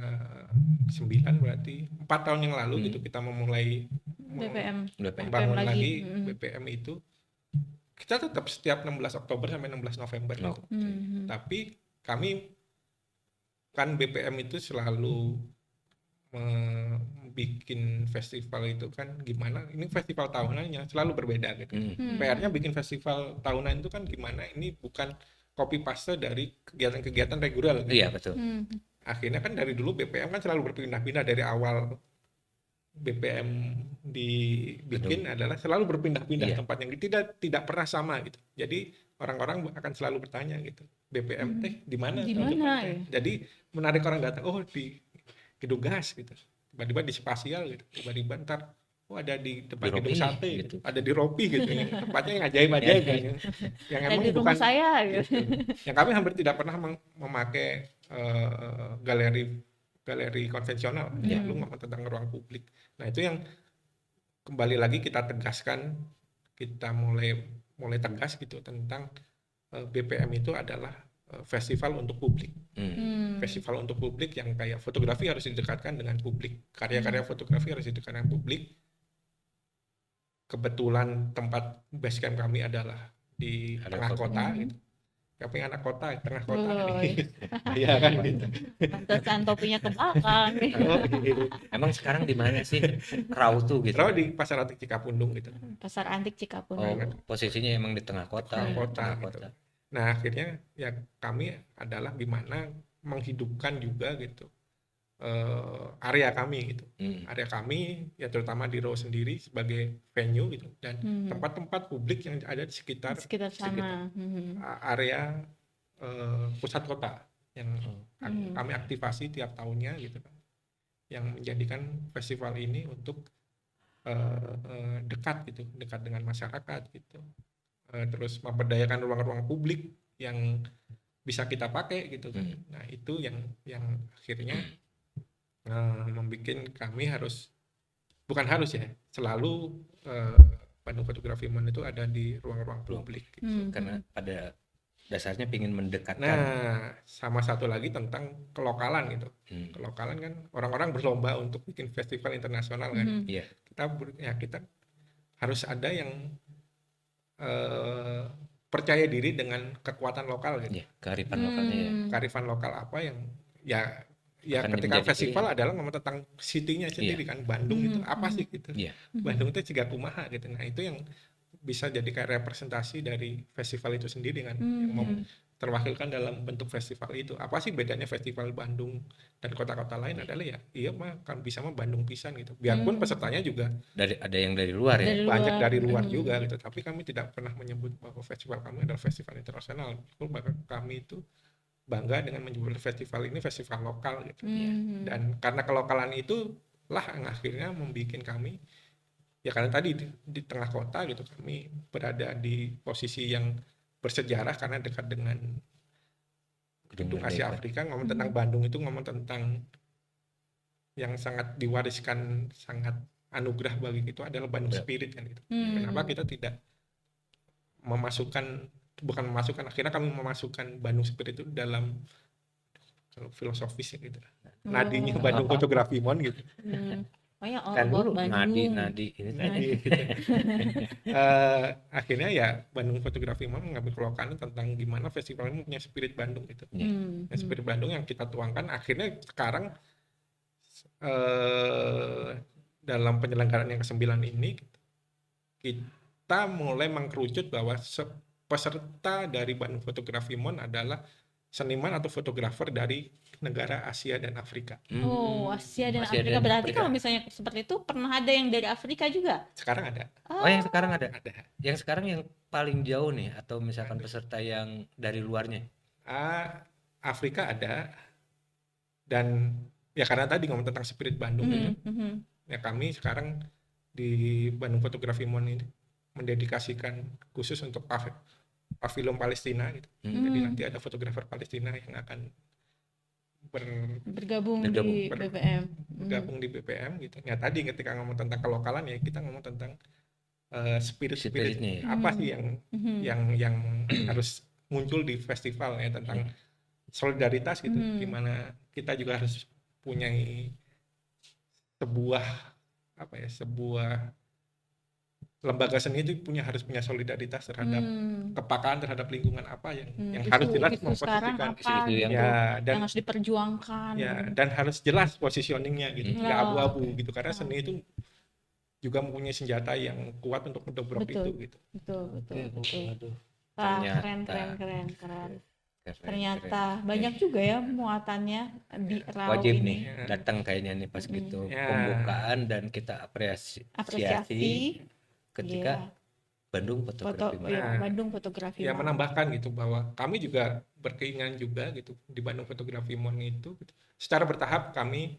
9 berarti 4 tahun yang lalu gitu kita memulai membangun lagi BPM itu. Kita tetap setiap 16 Oktober sampai 16 November gitu. Tapi kami kan BPM itu selalu bikin festival itu kan gimana, ini festival tahunannya selalu berbeda gitu. PR-nya bikin festival tahunan itu kan gimana, ini bukan copy paste dari kegiatan-kegiatan reguler gitu. Iya betul. Akhirnya kan dari dulu BPM kan selalu berpindah-pindah, dari awal BPM dibikin adalah selalu berpindah-pindah tempat yang tidak pernah sama gitu. Jadi orang-orang akan selalu bertanya gitu, BPM teh di mana? Ya? Jadi menarik orang datang, oh di Gedung Gas gitu, tiba-tiba di Spasial gitu, tiba-tiba ntar ada di depan Gedung Sate gitu, ada di Ropi gitu, yang tempatnya yang ajaib-ajaib kan, yang emang di rumah bukan saya gitu. Yang kami hampir tidak pernah memakai galeri konvensional, lu ngomong tentang ruang publik. Nah itu yang kembali lagi kita tegaskan, kita mulai tegas gitu tentang BPM itu adalah festival untuk publik. Festival untuk publik yang kayak fotografi harus didekatkan dengan publik, karya-karya fotografi harus didekatkan dengan publik. Kebetulan tempat base camp kami adalah di tengah kota gitu. Kami anak kota, tengah kota nih. Iya kan gitu. Pantesan topinya ke belakang. Emang sekarang di mana sih Raw tuh gitu? Raw di Pasar Antik Cikapundung gitu. Pasar Antik Cikapundung. Oh, posisinya emang di tengah kota. Tengah kota. Gitu. Nah akhirnya ya kami adalah gimana menghidupkan juga gitu area kami gitu. Area kami ya terutama di Raw sendiri sebagai venue gitu, dan tempat-tempat publik yang ada di sekitar sana. Area pusat kota yang kami aktivasi tiap tahunnya gitu kan, yang menjadikan festival ini untuk dekat dengan masyarakat gitu, terus memberdayakan ruang-ruang publik yang bisa kita pakai gitu kan. Nah itu yang akhirnya membuat kami selalu Bandung Photography Month itu ada di ruang-ruang publik gitu. Karena pada dasarnya ingin mendekatkan. Nah sama satu lagi tentang kelokalan gitu. Kelokalan kan orang-orang berlomba untuk bikin festival internasional kan. Kita harus ada yang percaya diri dengan kekuatan lokal gitu. Kearifan lokalnya ya. Kearifan lokal apa yang ya ketika festival adalah ngomong tentang city-nya sendiri kan, Bandung itu apa sih gitu. Bandung itu juga kumaha gitu. Nah itu yang bisa jadi kayak representasi dari festival itu sendiri kan, yang mau terwakilkan dalam bentuk festival itu. Apa sih bedanya festival Bandung dan kota-kota lain adalah kan bisa Bandung pisan gitu. Biarpun pesertanya juga ada yang dari luar ya. Banyak dari luar juga gitu. Tapi kami tidak pernah menyebut bahwa festival kami adalah festival internasional. Kami itu bangga dengan menyebut festival ini festival lokal gitu. Dan karena kelokalan itu lah yang akhirnya membuat kami karena tadi di tengah kota gitu, kami berada di posisi yang bersejarah karena dekat dengan Gedung Asia Afrika. Ngomong tentang Bandung itu ngomong tentang yang sangat diwariskan, sangat anugerah bagi kita adalah Bandung Spirit kan gitu. Kenapa kita tidak akhirnya kami memasukkan Bandung Spirit itu dalam kalau filosofis ya gitu. Oh. Nadinya Bandung Apa? Fotografi Mon gitu. Oh ya, all Kan about dulu Bandung. nadi ini tadi. Nadi gitu. Akhirnya ya Bandung Fotografi Mon mengambil kelokaan tentang gimana festival ini punya spirit Bandung gitu. Ya, spirit Bandung yang kita tuangkan akhirnya sekarang dalam penyelenggaraan yang ke-9 ini kita mulai mengkerucut bahwa peserta dari Bandung Fotografi Mon adalah seniman atau fotografer dari negara Asia dan Afrika. Oh, Asia dan Asia Afrika. dan Berarti Afrika. kalau misalnya seperti itu pernah ada yang dari Afrika juga? Sekarang ada. Oh, yang sekarang ada. Ada. Yang sekarang yang paling jauh nih atau misalkan peserta yang dari luarnya. Afrika ada, dan ya karena tadi ngomong tentang spirit Bandung gitu, ya kami sekarang di Bandung Fotografi Mon ini mendedikasikan khusus untuk pavilion Palestina gitu. Jadi nanti ada fotografer Palestina yang akan bergabung di ber- BPM. bergabung di BPM gitu. Ya tadi ketika ngomong tentang kelokalan ya kita ngomong tentang spirit Spiritnya ya. apa sih yang harus muncul di festival ya, tentang solidaritas gitu. Gimana kita juga harus punya sebuah lembaga seni itu harus punya solidaritas terhadap kepakaan terhadap lingkungan apa yang harus jelas sekarang memposisikan apa Itu yang ya, dan yang harus diperjuangkan. ya, dan harus jelas positioningnya gitu, nggak Oh, abu-abu gitu, karena seni itu juga mempunyai senjata yang kuat untuk mendobrak Betul. itu gitu. Betul. Aduh, Wah, ternyata. keren. keren, Ternyata keren. banyak juga ya muatannya di RAU Wajib ini. nih datang kayaknya nih pas gitu Ya. pembukaan dan kita apresiasi ketika Bandung Fotografi Mon. Bandung Fotografi Ya Mon. menambahkan gitu bahwa kami juga berkeinginan juga gitu di Bandung Fotografi Mon itu gitu. Secara bertahap kami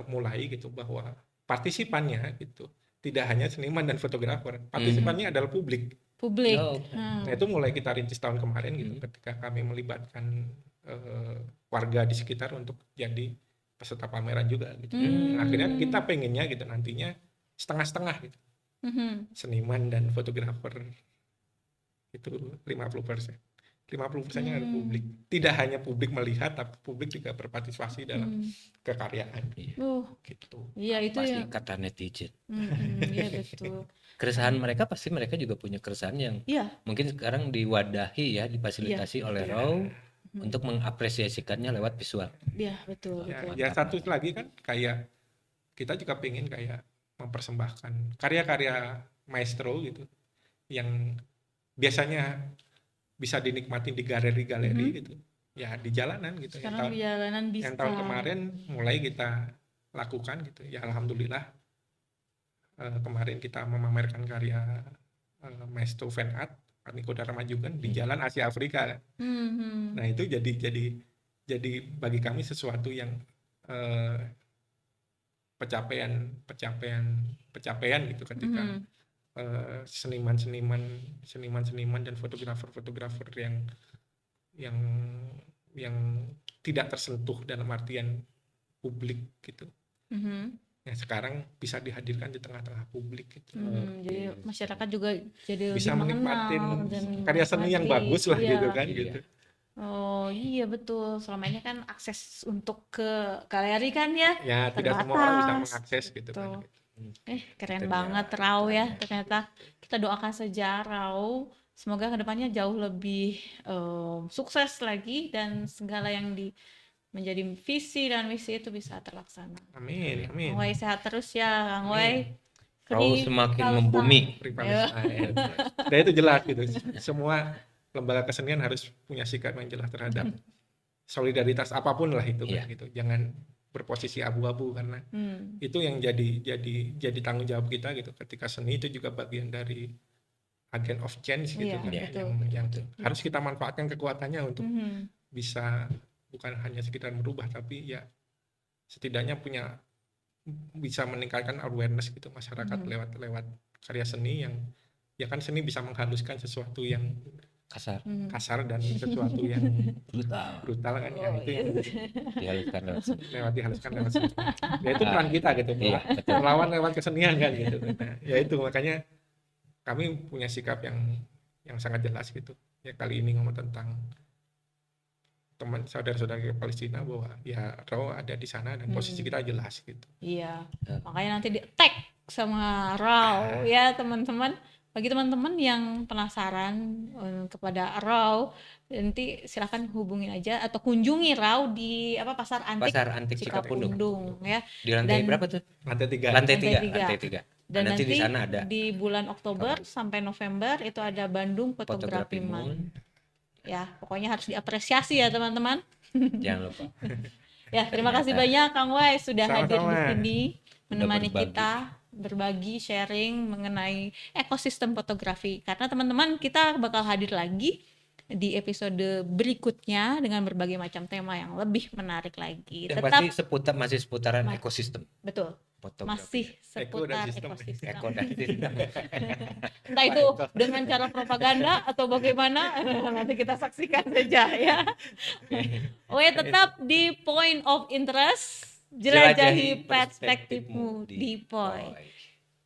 mulai gitu bahwa partisipannya gitu tidak hanya seniman dan fotografer, partisipannya adalah publik. Publik. Oh, Nah itu mulai kita rintis tahun kemarin gitu, ketika kami melibatkan warga di sekitar untuk jadi peserta pameran juga gitu. Akhirnya kita pengennya gitu nantinya setengah-setengah gitu, seniman dan fotografer itu 50%. 50%-nya ada publik. Tidak hanya publik melihat, tapi publik juga berpartisipasi dalam kekaryaan. Gitu. Iya itu pasti ya. kata netizen. Iya betul. Keresahan mereka pasti mereka juga punya keresahan yang Iya. mungkin sekarang diwadahi ya, difasilitasi oleh RAU untuk mengapresiasikannya lewat visual. Iya betul. Ya satu lagi kan kayak kita juga pengen kayak mempersembahkan karya-karya maestro gitu yang biasanya bisa dinikmati di galeri-galeri gitu ya, di jalanan gitu. Sekarang di jalanan bisa. Yang tahun kemarin mulai kita lakukan gitu ya, alhamdulillah. Kemarin kita memamerkan karya maestro fan art Niko Darmajugan di Jalan Asia Afrika. Nah itu jadi bagi kami sesuatu yang pencapaian gitu ketika seniman dan fotografer yang tidak tersentuh dalam artian publik gitu. Yang sekarang bisa dihadirkan di tengah-tengah publik gitu. Jadi masyarakat juga jadi Bisa lebih menikmati mengenal dan karya seni yang menikmati. bagus lah Iya. gitu kan gitu. Oh iya betul, selama ini kan akses untuk ke galeri kan ya Ya tidak semua orang bisa terbatas. mengakses gitu kan. Keren Ternyata. banget Rau ya ternyata. Kita doakan saja Rau, semoga kedepannya jauh lebih sukses lagi dan segala yang menjadi visi dan misi itu bisa terlaksana. Amin. Kang Wei sehat terus ya Kang Wei. RAU semakin membumi. Free Palestine. Dan itu jelas gitu. Semua lembaga kesenian harus punya sikap yang jelas terhadap solidaritas apapun lah itu kan gitu. Jangan berposisi abu-abu karena itu yang jadi tanggung jawab kita gitu. Ketika seni itu juga bagian dari agent of change gitu kan. Yang harus kita manfaatkan kekuatannya untuk bisa bukan hanya sekedar merubah, tapi ya setidaknya bisa meningkatkan awareness gitu masyarakat lewat karya seni yang ya kan seni bisa menghaluskan sesuatu yang kasar dan sesuatu yang brutal kan ya, itu yang dihaluskan lewat seni. Ya itu peran kita gitu, melawan lewat kesenian kan gitu. Nah, ya itu makanya kami punya sikap yang sangat jelas gitu. Ya kali ini ngomong tentang teman saudara-saudara kita Palestina bahwa ya RAW ada di sana dan posisi kita jelas gitu. Iya, Ya. makanya nanti di tag sama RAW ya teman-teman. Bagi teman-teman yang penasaran kepada RAW, nanti silakan hubungin aja atau kunjungi RAW di Pasar Antik Pasar Antik Cikapundung. Cikapundung ya. Di lantai Dan- berapa tuh? Lantai 3. Lantai Lantai 3, tiga. lantai 3. Dan nanti nanti di sana ada di bulan Oktober Kapan? sampai November itu ada Bandung Fotografi Photography Month. Moon. Ya, pokoknya harus diapresiasi ya teman-teman. Jangan lupa. Ya, terima kasih Ternyata. banyak Kang Wai sudah hadir di Sama-sama. sini menemani berbagi. kita berbagi sharing mengenai ekosistem fotografi. Karena teman-teman kita bakal hadir lagi di episode berikutnya dengan berbagai macam tema yang lebih menarik lagi. Yang Tetap pasti masih seputaran Ma- ekosistem betul, fotografi. masih Eko dan seputar sistem. ekosistem. Eko dan sistem. Entah itu dengan cara propaganda atau bagaimana nanti kita saksikan saja ya. Oke, tetap di point of interest, jelajahi perspektifmu di Poi.